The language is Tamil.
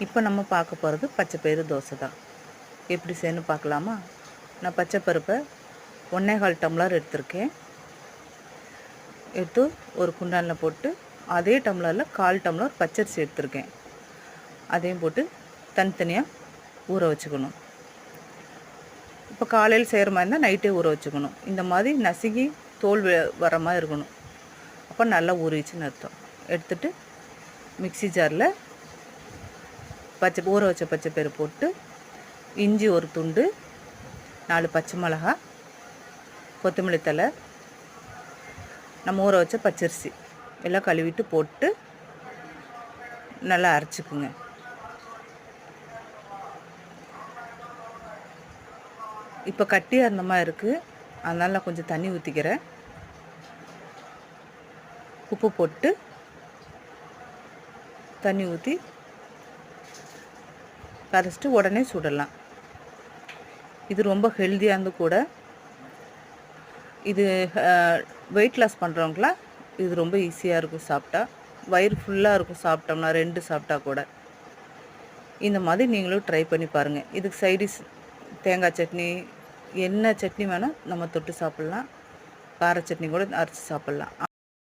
இப்போ நம்ம பார்க்க போகிறது பச்சைப்பயிறு தோசை தான். எப்படி செய்யணும்னு பார்க்கலாமா? நான் பச்சைப்பருப்பை 1 1/4 டம்ளர் எடுத்திருக்கேன். எடுத்து ஒரு குண்டானில் போட்டு அதே டம்ளரில் 1/4 டம்ளர் பச்சரிசி எடுத்திருக்கேன். அதையும் போட்டு தனித்தனியாக ஊற வச்சுக்கணும். இப்போ காலையில் செய்கிற மாதிரி இருந்தால் நைட்டே ஊற வச்சுக்கணும். இந்த மாதிரி நசுங்கி தோல் வர மாதிரி இருக்கணும். அப்போ நல்லா ஊறிச்சுன்னு அர்த்தம். எடுத்துகிட்டு மிக்ஸி ஜாரில் ஊற வச்ச பச்சைப்பயிறு போட்டு இஞ்சி ஒரு துண்டு, 4 பச்சை மிளகா, கொத்தமல்லி தழை, நம்ம ஊற வச்ச பச்சரிசி எல்லாம் கழுவிட்டு போட்டு நல்லா அரைச்சிக்குங்க. இப்போ கட்டியாக இருந்த மாதிரி இருக்குது, அதனால் நான் கொஞ்சம் தண்ணி ஊற்றிக்கிறேன். உப்பு போட்டு தண்ணி ஊற்றி கரைச்சிட்டு உடனே சுடலாம். இது ரொம்ப ஹெல்த்தியானது கூட. இது வெயிட் லாஸ் பண்ணுறவங்களா இது ரொம்ப ஈஸியாக இருக்கும் சாப்பிட்டா. வயிறு ஃபுல்லாக இருக்கும் சாப்பிட்டோம்னா, 2 சாப்பிட்டா கூட. இந்த மாதிரி நீங்களும் ட்ரை பண்ணி பாருங்கள். இதுக்கு சைடிஷ் தேங்காய் சட்னி, என்ன சட்னி வேணால் நம்ம தொட்டு சாப்பிட்லாம். கார சட்னி கூட அரைச்சி சாப்பிட்லாம்.